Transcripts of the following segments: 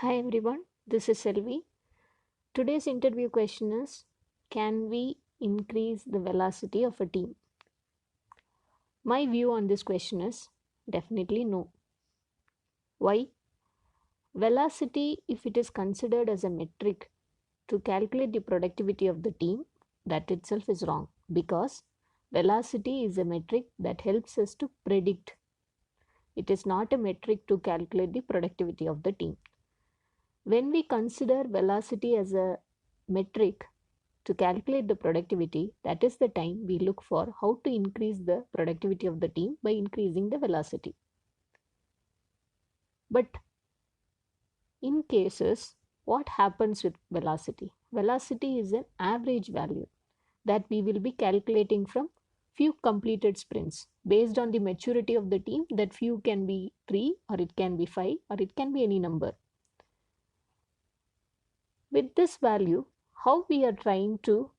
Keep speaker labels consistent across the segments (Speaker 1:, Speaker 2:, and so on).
Speaker 1: Hi everyone, this is Selvi. Today's interview question is: can we increase the velocity of a team? My view on this question is definitely no. Why? Velocity, if it is considered as a metric to calculate the productivity of the team, that itself is wrong because velocity is a metric that helps us to predict. It is not a metric to calculate the productivity of the team. When we consider velocity as a metric to calculate the productivity, that is the time we look for how to increase the productivity of the team by increasing the velocity. But in cases, what happens with velocity? Velocity is an average value that we will be calculating from few completed sprints based on the maturity of the team. That few can be 3 or it can be 5 or it can be any number. With this value, how we are trying to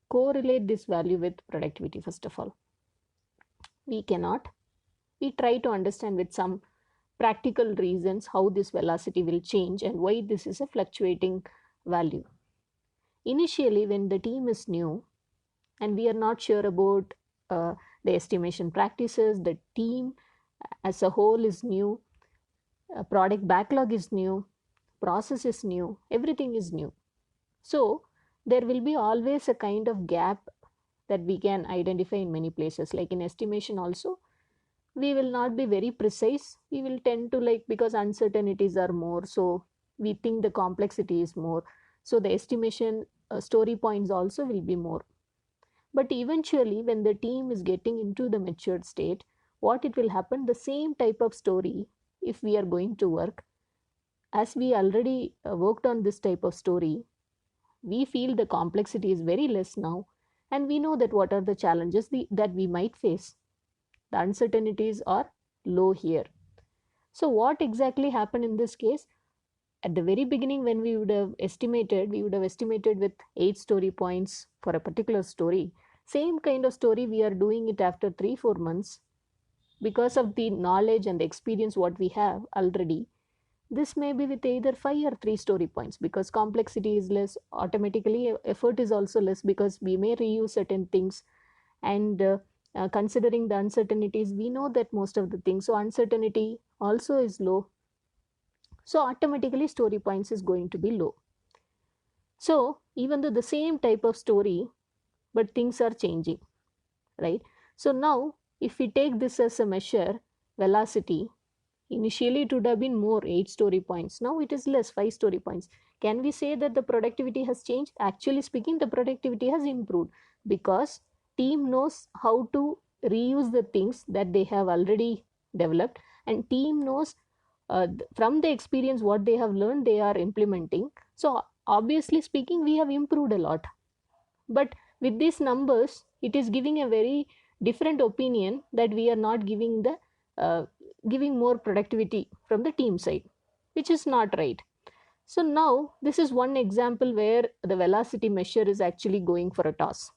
Speaker 1: correlate this value with productivity? First of all, we cannot. We try to understand with some practical reasons how this velocity will change and why this is a fluctuating value. Initially, when the team is new and we are not sure about the estimation practices, the team as a whole is new, product backlog is new, process is new, everything is new. So there will be always a kind of gap that we can identify in many places. Like in estimation also, we will not be very precise. We will tend to, like, because uncertainties are more, so we think the complexity is more, so the estimation story points also will be more. But eventually when the team is getting into the matured state, what it will happen, the same type of story, if we are going to work, as we already worked on this type of story, we feel the complexity is very less now, and we know that what are the challenges that we might face. The uncertainties are low here. So what exactly happened in this case? At the very beginning, when we would have estimated with 8 story points for a particular story. Same kind of story we are doing it after 3-4 months because of the knowledge and the experience what we have already. This may be with either 5 or 3 story points because complexity is less, automatically effort is also less because we may reuse certain things, and considering the uncertainties, we know that most of the things, so uncertainty also is low, so automatically story points is going to be low. So even though the same type of story, but things are changing, right? So now if we take this as a measure, velocity, initially it would have been more, 8 story points, now it is less, 5 story points. Can we say that the productivity has changed? Actually speaking, the productivity has improved because team knows how to reuse the things that they have already developed, and team knows from the experience what they have learned they are implementing. So obviously speaking, we have improved a lot. But with these numbers, it is giving a very different opinion that we are not giving the giving more productivity from the team side, which is not right. So now this is one example where the velocity measure is actually going for a toss.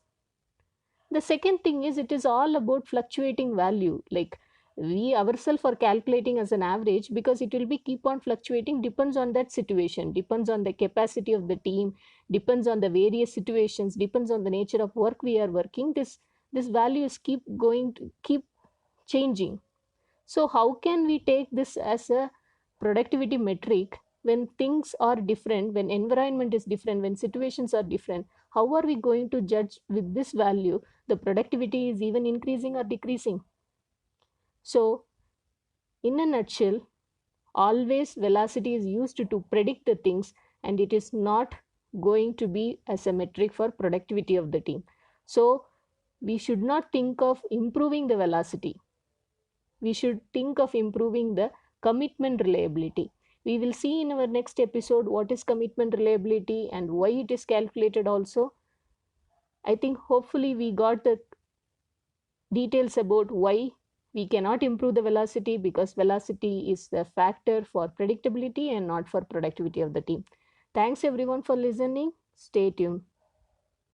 Speaker 1: The second thing is, it is all about fluctuating value. Like, we ourselves are calculating as an average because it will be keep on fluctuating, depends on that situation, depends on the capacity of the team, depends on the various situations, depends on the nature of work we are working. This value is keep going to keep changing. So how can we take this as a productivity metric when things are different, when environment is different, when situations are different? How are we going to judge with this value the productivity is even increasing or decreasing? So, in a nutshell, always velocity is used to predict the things, and it is not going to be as a metric for productivity of the team. So, we should not think of improving the velocity. We should think of improving the commitment reliability. We will see in our next episode what is commitment reliability and why it is calculated also. I think hopefully we got the details about why we cannot improve the velocity, because velocity is the factor for predictability and not for productivity of the team. Thanks everyone for listening. Stay tuned.